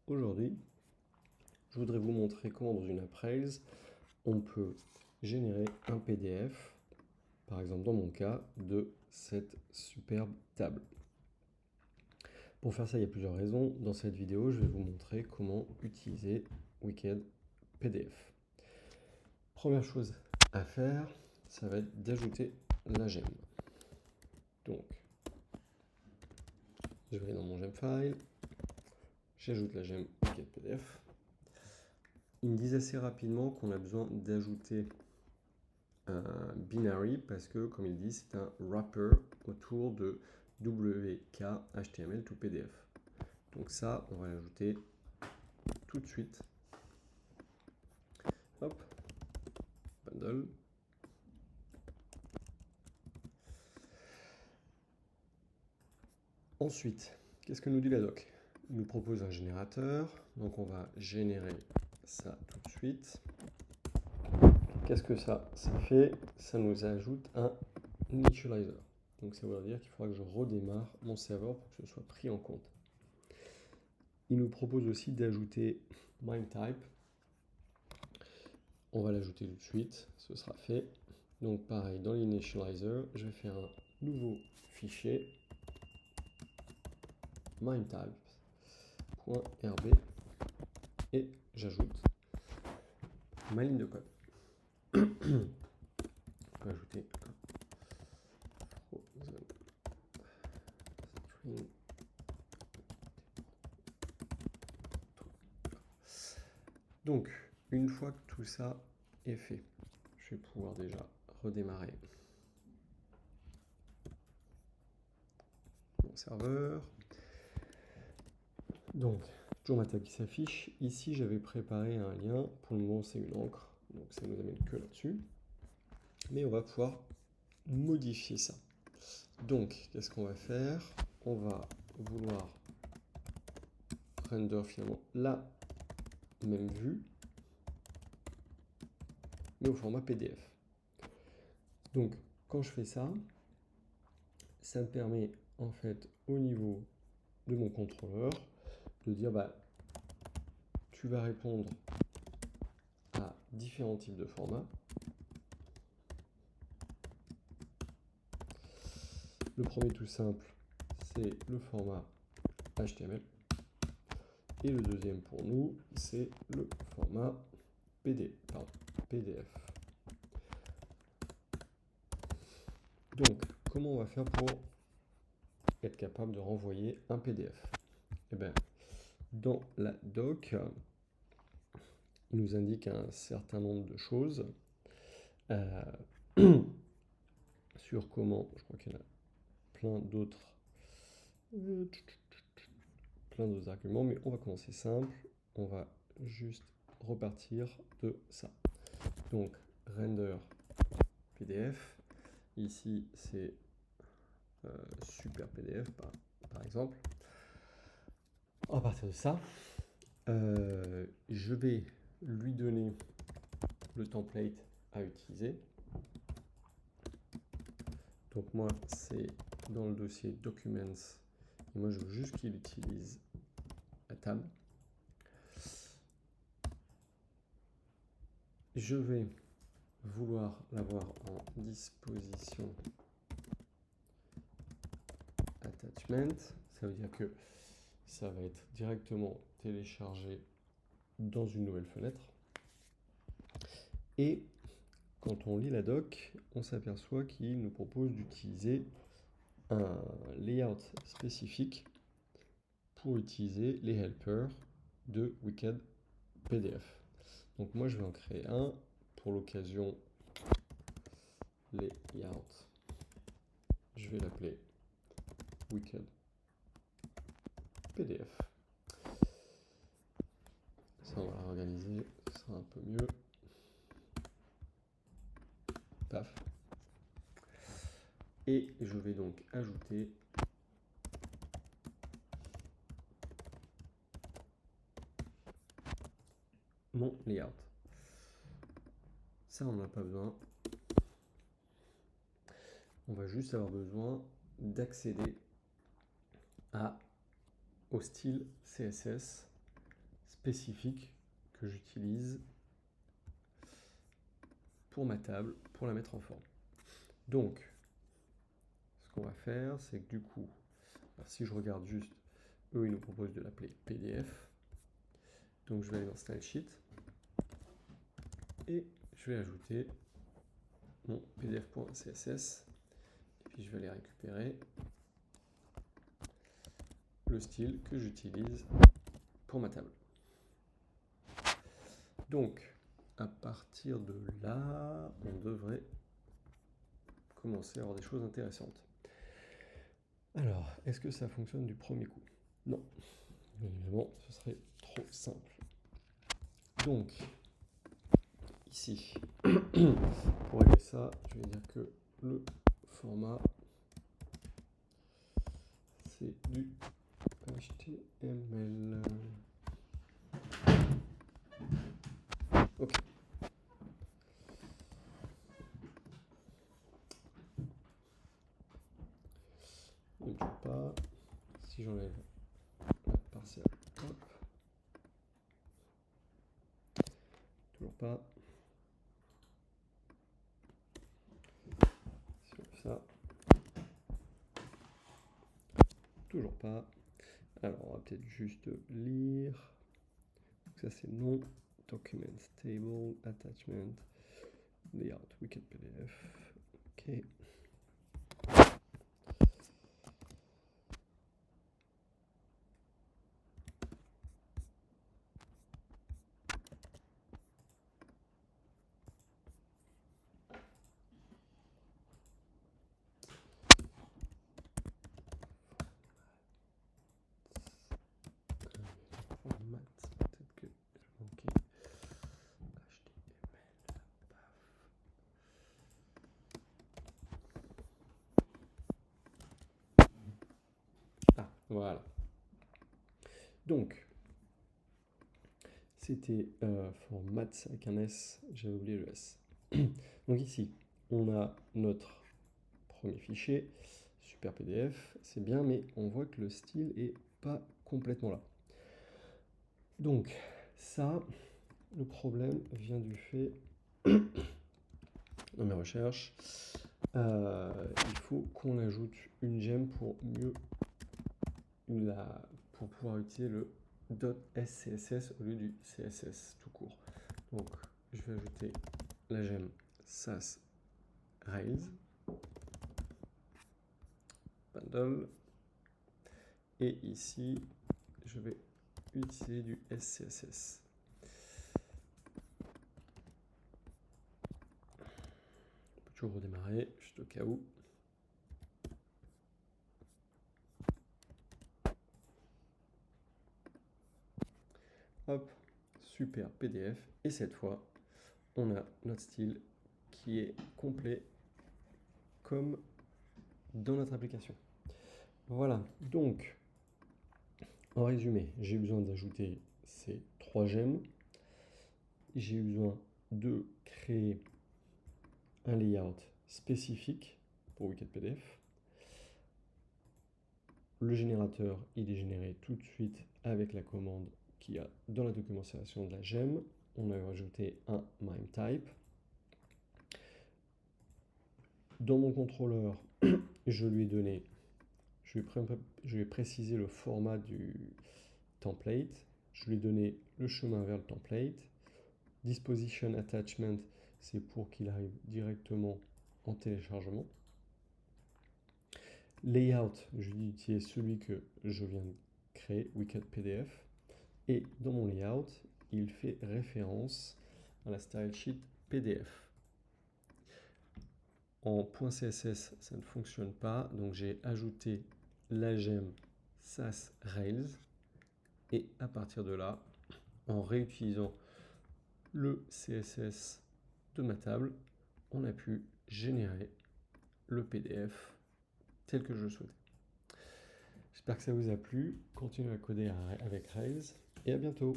Aujourd'hui, je voudrais vous montrer comment dans une app Rails, on peut générer un PDF, par exemple dans mon cas, de cette superbe table. Pour faire ça, il y a plusieurs raisons. Dans cette vidéo, je vais vous montrer comment utiliser Wicked PDF. Première chose à faire, ça va être d'ajouter la gemme. Donc, je vais aller dans mon gem file, j'ajoute la gemme Wicked PDF. Il me disent assez rapidement qu'on a besoin d'ajouter un binary parce que, comme il dit, c'est un wrapper autour de WK HTML to PDF. Donc ça, on va l'ajouter tout de suite. Hop, bundle. Ensuite, qu'est-ce que nous dit la doc? Il nous propose un générateur, donc on va générer ça tout de suite. Qu'est-ce que ça fait? Ça nous ajoute un initializer. Donc ça veut dire qu'il faudra que je redémarre mon serveur pour que ce soit pris en compte. Il nous propose aussi d'ajouter MIME-type. On va l'ajouter tout de suite, ce sera fait. Donc pareil, dans l'initializer, je vais faire un nouveau fichier MIME-type.rb et j'ajoute ma ligne de code. On peut ajouter un string. Donc, une fois que tout ça est fait, je vais pouvoir déjà redémarrer mon serveur. Donc, toujours ma table qui s'affiche. Ici, j'avais préparé un lien. Pour le moment, c'est une encre. Donc, ça nous amène que là-dessus. Mais on va pouvoir modifier ça. Donc, qu'est-ce qu'on va faire? On va vouloir render finalement la même vue, mais au format PDF. Donc, quand je fais ça, ça me permet en fait au niveau de mon contrôleur de dire tu vas répondre à différents types de formats. Le premier tout simple, c'est le format HTML. Et le deuxième pour nous, c'est le format PDF. Donc, comment on va faire pour être capable de renvoyer un PDF? Eh bien, dans la doc, il nous indique un certain nombre de choses sur comment, je crois qu'il y en a plein d'autres arguments, mais on va commencer simple. On va juste repartir de ça. Donc, render PDF. Ici, c'est super PDF, par exemple. À partir de ça, je vais lui donner le template à utiliser. Donc moi, c'est dans le dossier Documents. Et moi, je veux juste qu'il utilise la table. Je vais vouloir l'avoir en disposition attachment. Ça veut dire que ça va être directement téléchargé dans une nouvelle fenêtre. Et quand on lit la doc, on s'aperçoit qu'il nous propose d'utiliser un layout spécifique pour utiliser les helpers de Wicked PDF. Donc moi je vais en créer un pour l'occasion, layout. Je vais l'appeler Wicked PDF. Ça on va l'organiser, ce sera un peu mieux. Paf. Et je vais donc ajouter mon layout. Ça, on n'en a pas besoin. On va juste avoir besoin d'accéder au style CSS spécifique que j'utilise pour ma table, pour la mettre en forme. Donc, ce qu'on va faire, c'est que du coup, si je regarde juste, eux, ils nous proposent de l'appeler PDF. Donc, je vais aller dans Style Sheet et je vais ajouter mon pdf.css. Et puis, je vais aller récupérer le style que j'utilise pour ma table. Donc, à partir de là, on devrait commencer à avoir des choses intéressantes. Alors, est-ce que ça fonctionne du premier coup? Non. Évidemment, ce serait trop simple. Donc, ici, pour régler ça, je vais dire que le format, c'est du HTML. Ok. Ne me trompe pas. Si j'enlève la partielle, hop. Toujours pas. Si on fait ça. Toujours pas. Alors, on va peut-être juste lire. Donc ça, c'est non. Documents, table, attachment, layout, wicked PDF. Ok. Format, peut-être que j'ai manqué HTML. Ah, voilà. Donc, c'était format avec un S, j'avais oublié le S. Donc ici, on a notre premier fichier, super PDF, c'est bien, mais on voit que le style est pas complètement là. Donc, ça, le problème vient du fait, dans mes recherches, il faut qu'on ajoute une gemme pour mieux pour pouvoir utiliser le .scss au lieu du CSS tout court. Donc, je vais ajouter la gemme Sass Rails bundle et ici je vais utiliser du SCSS. On peut toujours redémarrer juste au cas où. Hop, super PDF, et cette fois on a notre style qui est complet comme dans notre application. Voilà, donc en résumé, j'ai besoin d'ajouter ces 3 gemmes. J'ai besoin de créer un layout spécifique pour Wicked PDF. Le générateur, il est généré tout de suite avec la commande qu'il y a dans la documentation de la gemme. On a rajouté un MIME type. Dans mon contrôleur, je lui ai donné, je vais préciser le format du template. Je lui ai donné le chemin vers le template. Disposition attachment, c'est pour qu'il arrive directement en téléchargement. Layout, je lui ai utilisé celui que je viens de créer, Wicked PDF. Et dans mon layout, il fait référence à la style sheet PDF. En .css, ça ne fonctionne pas, donc j'ai ajouté la gemme Sass Rails. Et à partir de là, en réutilisant le CSS de ma table, on a pu générer le PDF tel que je le souhaitais. J'espère que ça vous a plu. Continuez à coder avec Rails et à bientôt.